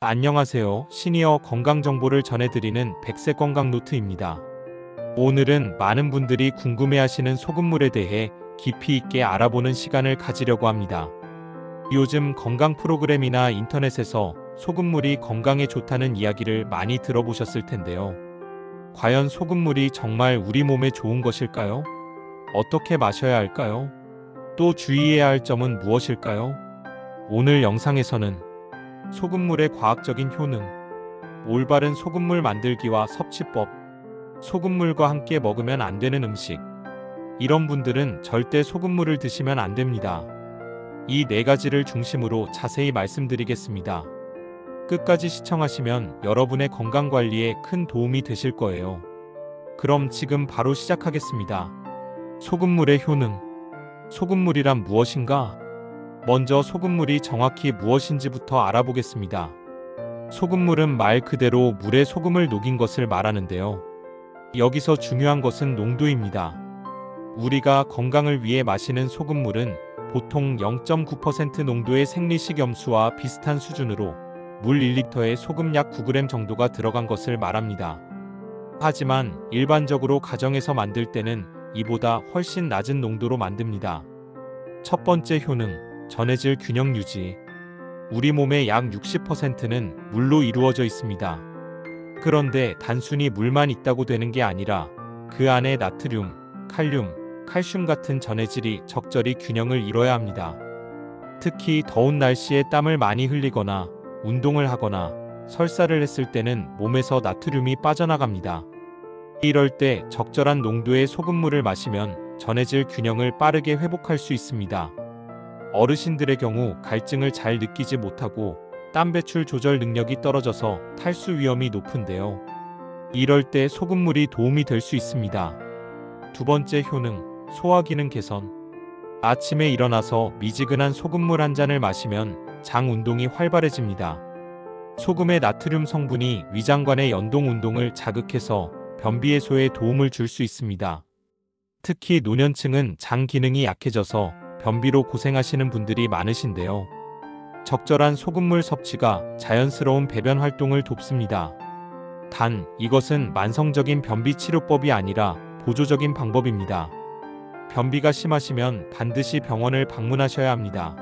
안녕하세요. 시니어 건강 정보를 전해드리는 백세 건강 노트입니다. 오늘은 많은 분들이 궁금해하시는 소금물에 대해 깊이 있게 알아보는 시간을 가지려고 합니다. 요즘 건강 프로그램이나 인터넷에서 소금물이 건강에 좋다는 이야기를 많이 들어보셨을 텐데요. 과연 소금물이 정말 우리 몸에 좋은 것일까요? 어떻게 마셔야 할까요? 또 주의해야 할 점은 무엇일까요? 오늘 영상에서는 소금물의 과학적인 효능, 올바른 소금물 만들기와 섭취법, 소금물과 함께 먹으면 안 되는 음식, 이런 분들은 절대 소금물을 드시면 안 됩니다. 이 네 가지를 중심으로 자세히 말씀드리겠습니다. 끝까지 시청하시면 여러분의 건강 관리에 큰 도움이 되실 거예요. 그럼 지금 바로 시작하겠습니다. 소금물의 효능. 소금물이란 무엇인가? 먼저 소금물이 정확히 무엇인지부터 알아보겠습니다. 소금물은 말 그대로 물에 소금을 녹인 것을 말하는데요. 여기서 중요한 것은 농도입니다. 우리가 건강을 위해 마시는 소금물은 보통 0.9% 농도의 생리식염수와 비슷한 수준으로 물 1리터에 소금 약 9g 정도가 들어간 것을 말합니다. 하지만 일반적으로 가정에서 만들 때는 이보다 훨씬 낮은 농도로 만듭니다. 첫 번째 효능, 전해질 균형 유지. 우리 몸의 약 60%는 물로 이루어져 있습니다. 그런데 단순히 물만 있다고 되는 게 아니라 그 안에 나트륨, 칼륨, 칼슘 같은 전해질이 적절히 균형을 이뤄야 합니다. 특히 더운 날씨에 땀을 많이 흘리거나 운동을 하거나 설사를 했을 때는 몸에서 나트륨이 빠져나갑니다. 이럴 때 적절한 농도의 소금물을 마시면 전해질 균형을 빠르게 회복할 수 있습니다. 어르신들의 경우 갈증을 잘 느끼지 못하고 땀 배출 조절 능력이 떨어져서 탈수 위험이 높은데요. 이럴 때 소금물이 도움이 될 수 있습니다. 두 번째 효능, 소화 기능 개선. 아침에 일어나서 미지근한 소금물 한 잔을 마시면 장 운동이 활발해집니다. 소금의 나트륨 성분이 위장관의 연동 운동을 자극해서 변비 해소에 도움을 줄 수 있습니다. 특히 노년층은 장 기능이 약해져서 변비로 고생하시는 분들이 많으신데요. 적절한 소금물 섭취가 자연스러운 배변 활동을 돕습니다. 단, 이것은 만성적인 변비 치료법이 아니라 보조적인 방법입니다. 변비가 심하시면 반드시 병원을 방문하셔야 합니다.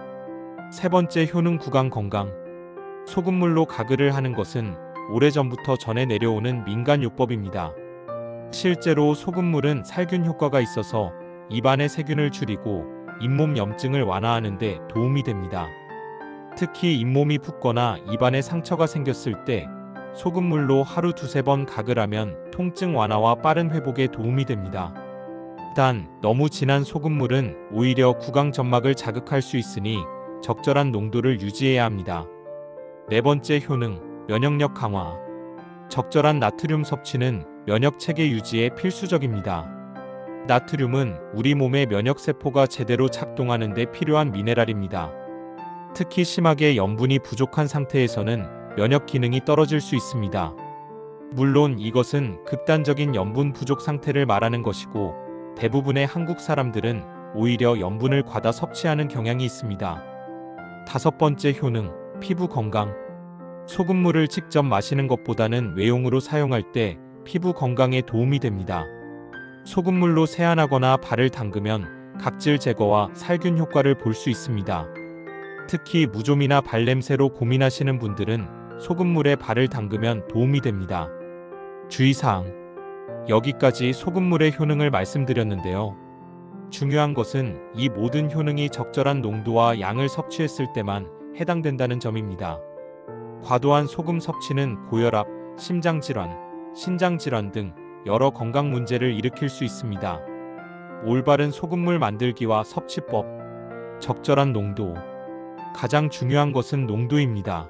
세 번째 효능, 구강 건강. 소금물로 가글을 하는 것은 오래전부터 전해 내려오는 민간요법입니다. 실제로 소금물은 살균 효과가 있어서 입안의 세균을 줄이고 잇몸 염증을 완화하는 데 도움이 됩니다. 특히 잇몸이 붓거나 입안에 상처가 생겼을 때 소금물로 하루 두세 번 가글하면 통증 완화와 빠른 회복에 도움이 됩니다. 단, 너무 진한 소금물은 오히려 구강 점막을 자극할 수 있으니 적절한 농도를 유지해야 합니다. 네 번째 효능, 면역력 강화. 적절한 나트륨 섭취는 면역 체계 유지에 필수적입니다. 나트륨은 우리 몸의 면역세포가 제대로 작동하는 데 필요한 미네랄입니다. 특히 심하게 염분이 부족한 상태에서는 면역 기능이 떨어질 수 있습니다. 물론 이것은 극단적인 염분 부족 상태를 말하는 것이고, 대부분의 한국 사람들은 오히려 염분을 과다 섭취하는 경향이 있습니다. 다섯 번째 효능, 피부 건강. 소금물을 직접 마시는 것보다는 외용으로 사용할 때 피부 건강에 도움이 됩니다. 소금물로 세안하거나 발을 담그면 각질 제거와 살균 효과를 볼 수 있습니다. 특히 무좀이나 발냄새로 고민하시는 분들은 소금물에 발을 담그면 도움이 됩니다. 주의사항. 여기까지 소금물의 효능을 말씀드렸는데요. 중요한 것은 이 모든 효능이 적절한 농도와 양을 섭취했을 때만 해당된다는 점입니다. 과도한 소금 섭취는 고혈압, 심장질환, 신장질환 등 여러 건강 문제를 일으킬 수 있습니다. 올바른 소금물 만들기와 섭취법, 적절한 농도. 가장 중요한 것은 농도입니다.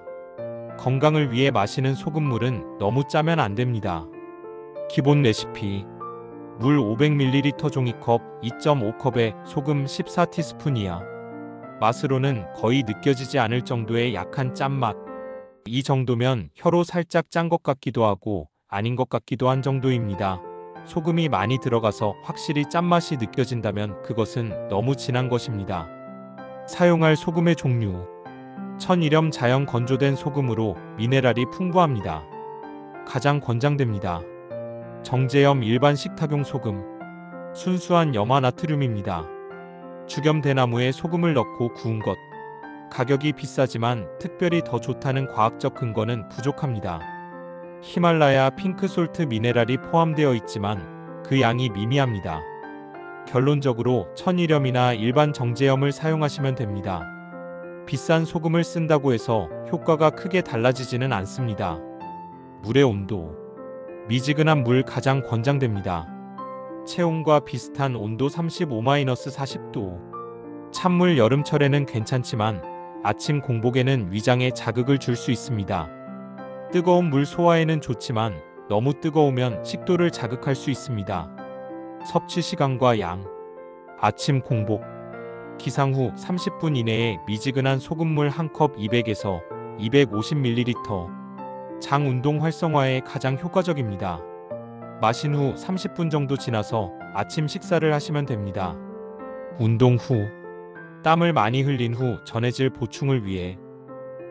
건강을 위해 마시는 소금물은 너무 짜면 안 됩니다. 기본 레시피. 물 500ml 종이컵 2.5컵에 소금 14티스푼 이하. 맛으로는 거의 느껴지지 않을 정도의 약한 짠맛. 이 정도면 혀로 살짝 짠 것 같기도 하고 아닌 것 같기도 한 정도입니다. 소금이 많이 들어가서 확실히 짠맛이 느껴진다면 그것은 너무 진한 것입니다. 사용할 소금의 종류. 천일염 자연 건조된 소금으로 미네랄이 풍부합니다. 가장 권장됩니다. 정제염 일반 식탁용 소금. 순수한 염화 나트륨입니다. 죽염 대나무에 소금을 넣고 구운 것. 가격이 비싸지만 특별히 더 좋다는 과학적 근거는 부족합니다. 히말라야 핑크솔트 미네랄이 포함되어 있지만 그 양이 미미합니다. 결론적으로 천일염이나 일반 정제염을 사용하시면 됩니다. 비싼 소금을 쓴다고 해서 효과가 크게 달라지지는 않습니다. 물의 온도. 미지근한 물 가장 권장됩니다. 체온과 비슷한 온도 35-40도. 찬물 여름철에는 괜찮지만 아침 공복에는 위장에 자극을 줄 수 있습니다. 뜨거운 물 소화에는 좋지만 너무 뜨거우면 식도를 자극할 수 있습니다. 섭취 시간과 양. 아침 공복. 기상 후 30분 이내에 미지근한 소금물 1컵 200에서 250ml. 장 운동 활성화에 가장 효과적입니다. 마신 후 30분 정도 지나서 아침 식사를 하시면 됩니다. 운동 후. 땀을 많이 흘린 후 전해질 보충을 위해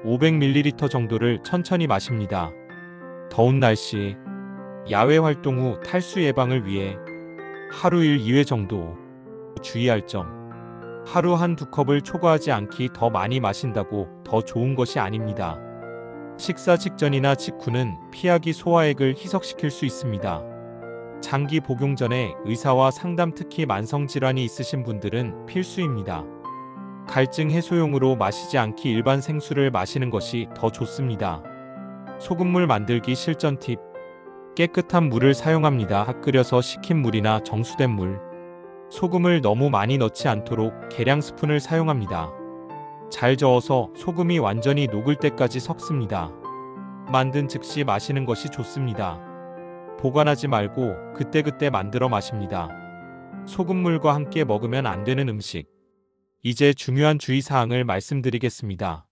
500ml 정도를 천천히 마십니다. 더운 날씨. 야외 활동 후 탈수 예방을 위해 하루 1-2회 정도. 주의할 점. 하루 1-2컵을 초과하지 않기. 더 많이 마신다고 더 좋은 것이 아닙니다. 식사 직전이나 직후는 피하기 소화액을 희석시킬 수 있습니다. 장기 복용 전에 의사와 상담. 특히 만성질환이 있으신 분들은 필수입니다. 갈증 해소용으로 마시지 않기. 일반 생수를 마시는 것이 더 좋습니다. 소금물 만들기 실전 팁. 깨끗한 물을 사용합니다. 끓여서 식힌 물이나 정수된 물. 소금을 너무 많이 넣지 않도록 계량 스푼을 사용합니다. 잘 저어서 소금이 완전히 녹을 때까지 섞습니다. 만든 즉시 마시는 것이 좋습니다. 보관하지 말고 그때그때 만들어 마십니다. 소금물과 함께 먹으면 안 되는 음식. 이제 중요한 주의사항을 말씀드리겠습니다.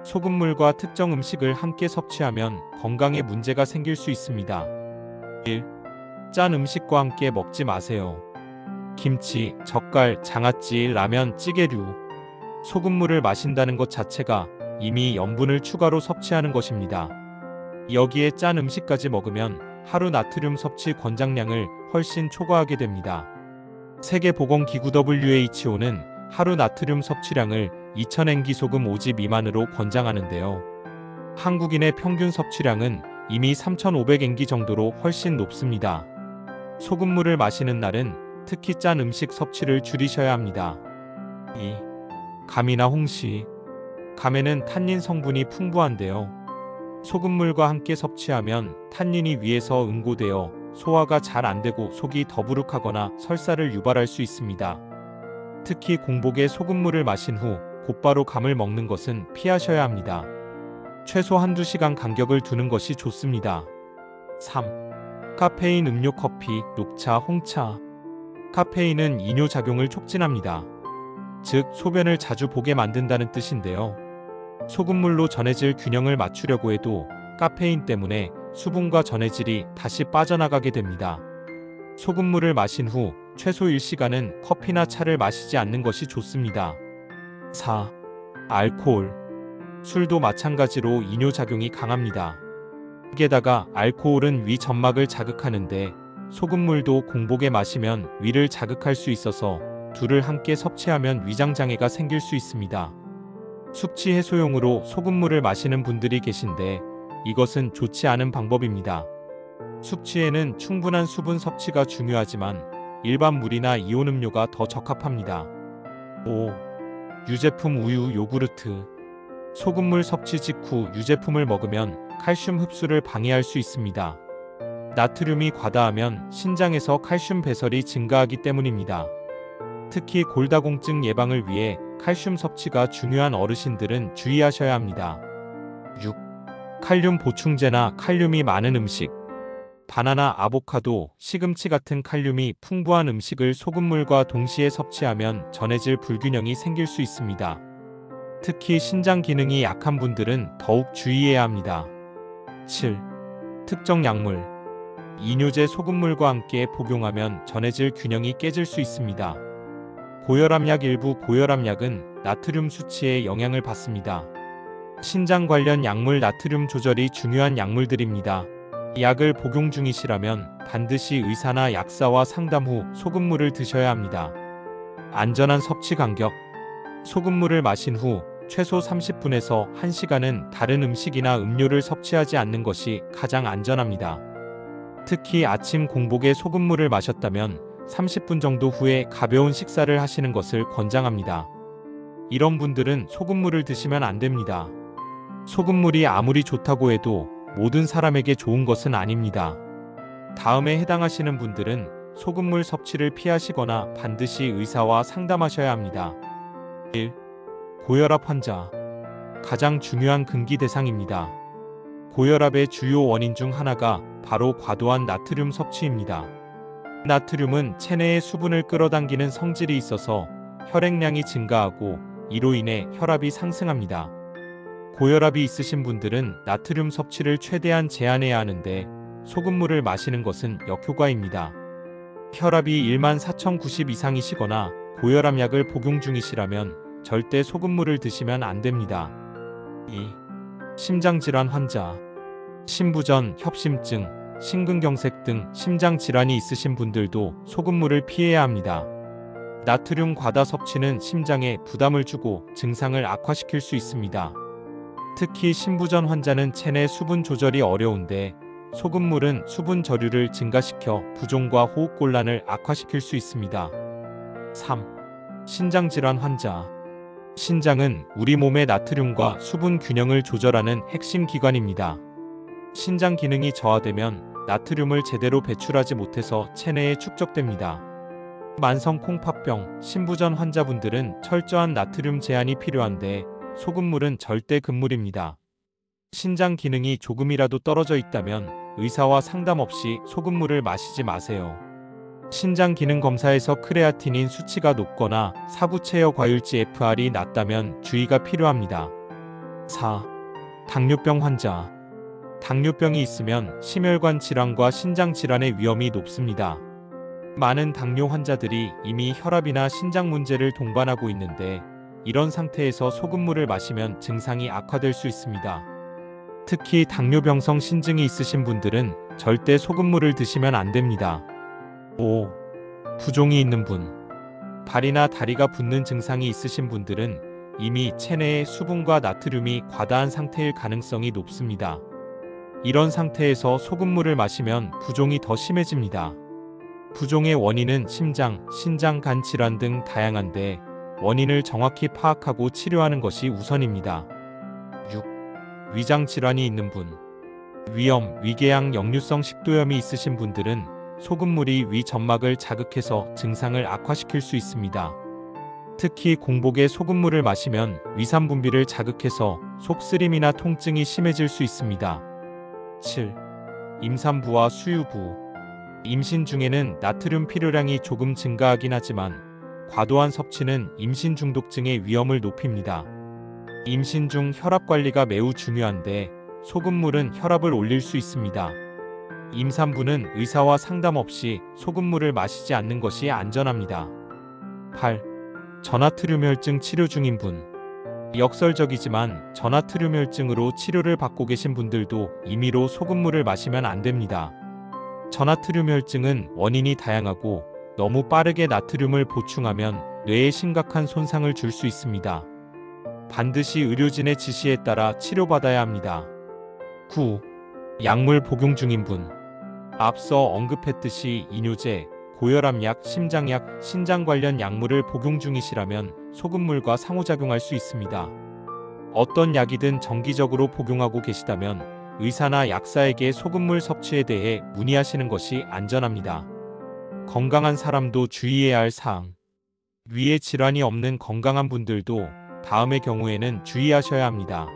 소금물과 특정 음식을 함께 섭취하면 건강에 문제가 생길 수 있습니다. 1. 짠 음식과 함께 먹지 마세요. 김치, 젓갈, 장아찌, 라면, 찌개류. 소금물을 마신다는 것 자체가 이미 염분을 추가로 섭취하는 것입니다. 여기에 짠 음식까지 먹으면 하루 나트륨 섭취 권장량을 훨씬 초과하게 됩니다. 세계보건기구 WHO는 하루 나트륨 섭취량을 2000N기 소금 5지 미만으로 권장하는데요. 한국인의 평균 섭취량은 이미 3500N기 정도로 훨씬 높습니다. 소금물을 마시는 날은 특히 짠 음식 섭취를 줄이셔야 합니다. 2. 감이나 홍시. 감에는 탄닌 성분이 풍부한데요. 소금물과 함께 섭취하면 탄닌이 위에서 응고되어 소화가 잘 안되고 속이 더부룩하거나 설사를 유발할 수 있습니다. 특히 공복에 소금물을 마신 후 곧바로 감을 먹는 것은 피하셔야 합니다. 최소 1-2시간 간격을 두는 것이 좋습니다. 3. 카페인 음료 커피, 녹차, 홍차. 카페인은 이뇨작용을 촉진합니다. 즉 소변을 자주 보게 만든다는 뜻인데요. 소금물로 전해질 균형을 맞추려고 해도 카페인 때문에 수분과 전해질이 다시 빠져나가게 됩니다. 소금물을 마신 후 최소 1시간은 커피나 차를 마시지 않는 것이 좋습니다. 4. 알코올. 술도 마찬가지로 이뇨작용이 강합니다. 게다가 알코올은 위 점막을 자극하는데 소금물도 공복에 마시면 위를 자극할 수 있어서 둘을 함께 섭취하면 위장장애가 생길 수 있습니다. 숙취 해소용으로 소금물을 마시는 분들이 계신데 이것은 좋지 않은 방법입니다. 숙취에는 충분한 수분 섭취가 중요하지만 일반 물이나 이온 음료가 더 적합합니다. 5. 유제품 우유, 요구르트. 소금물 섭취 직후 유제품을 먹으면 칼슘 흡수를 방해할 수 있습니다. 나트륨이 과다하면 신장에서 칼슘 배설이 증가하기 때문입니다. 특히 골다공증 예방을 위해 칼슘 섭취가 중요한 어르신들은 주의하셔야 합니다. 6. 칼륨 보충제나 칼륨이 많은 음식. 바나나, 아보카도, 시금치 같은 칼륨이 풍부한 음식을 소금물과 동시에 섭취하면 전해질 불균형이 생길 수 있습니다. 특히 신장 기능이 약한 분들은 더욱 주의해야 합니다. 7. 특정 약물. 이뇨제 소금물과 함께 복용하면 전해질 균형이 깨질 수 있습니다. 고혈압약. 일부 고혈압약은 나트륨 수치에 영향을 받습니다. 신장 관련 약물 나트륨 조절이 중요한 약물들입니다. 약을 복용 중이시라면 반드시 의사나 약사와 상담 후 소금물을 드셔야 합니다. 안전한 섭취 간격. 소금물을 마신 후 최소 30분에서 1시간은 다른 음식이나 음료를 섭취하지 않는 것이 가장 안전합니다. 특히 아침 공복에 소금물을 마셨다면 30분 정도 후에 가벼운 식사를 하시는 것을 권장합니다. 이런 분들은 소금물을 드시면 안 됩니다. 소금물이 아무리 좋다고 해도 모든 사람에게 좋은 것은 아닙니다. 다음에 해당하시는 분들은 소금물 섭취를 피하시거나 반드시 의사와 상담하셔야 합니다. 1. 고혈압 환자. 가장 중요한 금기 대상입니다. 고혈압의 주요 원인 중 하나가 바로 과도한 나트륨 섭취입니다. 나트륨은 체내의 수분을 끌어당기는 성질이 있어서 혈액량이 증가하고 이로 인해 혈압이 상승합니다. 고혈압이 있으신 분들은 나트륨 섭취를 최대한 제한해야 하는데 소금물을 마시는 것은 역효과입니다. 혈압이 14,090 이상이시거나 고혈압 약을 복용 중이시라면 절대 소금물을 드시면 안 됩니다. 2. 심장질환 환자. 심부전, 협심증, 심근경색 등 심장질환이 있으신 분들도 소금물을 피해야 합니다. 나트륨 과다 섭취는 심장에 부담을 주고 증상을 악화시킬 수 있습니다. 특히 심부전 환자는 체내 수분 조절이 어려운데 소금물은 수분 저류를 증가시켜 부종과 호흡곤란을 악화시킬 수 있습니다. 3. 신장질환 환자. 신장은 우리 몸의 나트륨과 수분 균형을 조절하는 핵심 기관입니다. 신장 기능이 저하되면 나트륨을 제대로 배출하지 못해서 체내에 축적됩니다. 만성 콩팥병, 심부전 환자분들은 철저한 나트륨 제한이 필요한데 소금물은 절대 금물입니다. 신장 기능이 조금이라도 떨어져 있다면 의사와 상담 없이 소금물을 마시지 마세요. 신장 기능 검사에서 크레아티닌 수치가 높거나 사부체여 과율치 FR이 낮다면 주의가 필요합니다. 4. 당뇨병 환자. 당뇨병이 있으면 심혈관 질환과 신장 질환의 위험이 높습니다. 많은 당뇨 환자들이 이미 혈압이나 신장 문제를 동반하고 있는데 이런 상태에서 소금물을 마시면 증상이 악화될 수 있습니다. 특히 당뇨병성 신증이 있으신 분들은 절대 소금물을 드시면 안 됩니다. 5. 부종이 있는 분. 발이나 다리가 붓는 증상이 있으신 분들은 이미 체내의 수분과 나트륨이 과다한 상태일 가능성이 높습니다. 이런 상태에서 소금물을 마시면 부종이 더 심해집니다. 부종의 원인은 심장, 신장, 간 질환 등 다양한데 원인을 정확히 파악하고 치료하는 것이 우선입니다. 6. 위장 질환이 있는 분. 위염, 위궤양, 역류성 식도염이 있으신 분들은 소금물이 위 점막을 자극해서 증상을 악화시킬 수 있습니다. 특히 공복에 소금물을 마시면 위산 분비를 자극해서 속쓰림이나 통증이 심해질 수 있습니다. 7. 임산부와 수유부. 임신 중에는 나트륨 필요량이 조금 증가하긴 하지만 과도한 섭취는 임신 중독증의 위험을 높입니다. 임신 중 혈압 관리가 매우 중요한데 소금물은 혈압을 올릴 수 있습니다. 임산부는 의사와 상담 없이 소금물을 마시지 않는 것이 안전합니다. 8. 저나트륨혈증 치료 중인 분. 역설적이지만 저나트륨혈증으로 치료를 받고 계신 분들도 임의로 소금물을 마시면 안 됩니다. 저나트륨혈증은 원인이 다양하고 너무 빠르게 나트륨을 보충하면 뇌에 심각한 손상을 줄 수 있습니다. 반드시 의료진의 지시에 따라 치료받아야 합니다. 9. 약물 복용 중인 분. 앞서 언급했듯이 이뇨제, 고혈압약, 심장약, 신장 관련 약물을 복용 중이시라면 소금물과 상호작용할 수 있습니다. 어떤 약이든 정기적으로 복용하고 계시다면 의사나 약사에게 소금물 섭취에 대해 문의하시는 것이 안전합니다. 건강한 사람도 주의해야 할 사항. 위에 질환이 없는 건강한 분들도 다음의 경우에는 주의하셔야 합니다.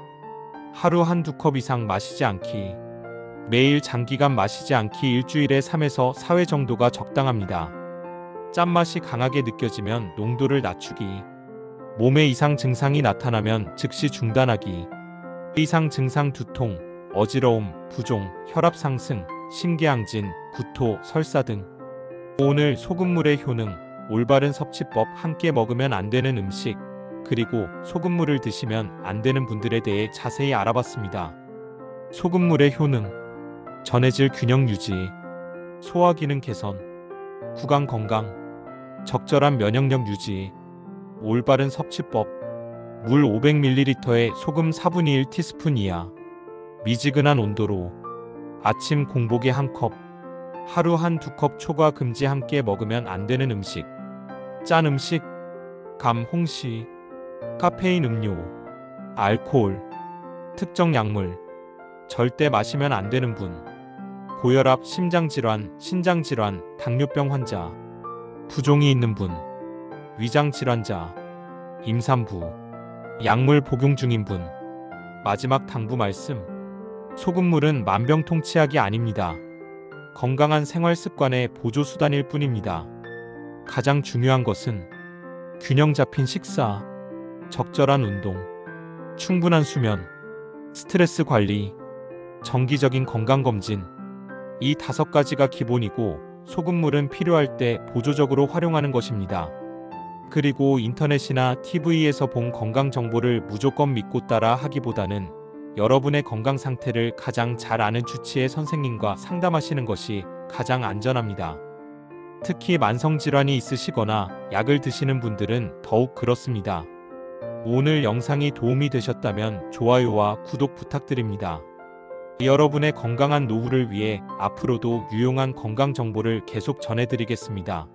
하루 한두 컵 이상 마시지 않기. 매일 장기간 마시지 않기. 일주일에 3에서 4회 정도가 적당합니다. 짠맛이 강하게 느껴지면 농도를 낮추기. 몸에 이상 증상이 나타나면 즉시 중단하기. 이상 증상 두통, 어지러움, 부종, 혈압 상승, 심계항진, 구토, 설사 등. 오늘 소금물의 효능, 올바른 섭취법. 함께 먹으면 안 되는 음식. 그리고 소금물을 드시면 안 되는 분들에 대해 자세히 알아봤습니다. 소금물의 효능, 전해질 균형 유지, 소화 기능 개선, 구강 건강, 적절한 면역력 유지, 올바른 섭취법, 물 500ml에 소금 4분의 1 티스푼 이하, 미지근한 온도로, 아침 공복에 1컵, 하루 한 2컵 초과 금지 함께 먹으면 안 되는 음식, 짠 음식, 감, 홍시, 카페인 음료, 알코올, 특정 약물, 절대 마시면 안 되는 분, 고혈압, 심장질환, 신장질환, 당뇨병 환자, 부종이 있는 분, 위장질환자, 임산부, 약물 복용 중인 분. 마지막 당부 말씀. 소금물은 만병통치약이 아닙니다. 건강한 생활 습관의 보조 수단일 뿐입니다. 가장 중요한 것은 균형 잡힌 식사, 적절한 운동, 충분한 수면, 스트레스 관리, 정기적인 건강검진. 이 5가지가 기본이고 소금물은 필요할 때 보조적으로 활용하는 것입니다. 그리고 인터넷이나 TV에서 본 건강 정보를 무조건 믿고 따라 하기보다는 여러분의 건강 상태를 가장 잘 아는 주치의 선생님과 상담하시는 것이 가장 안전합니다. 특히 만성질환이 있으시거나 약을 드시는 분들은 더욱 그렇습니다. 오늘 영상이 도움이 되셨다면 좋아요와 구독 부탁드립니다. 여러분의 건강한 노후를 위해 앞으로도 유용한 건강 정보를 계속 전해드리겠습니다.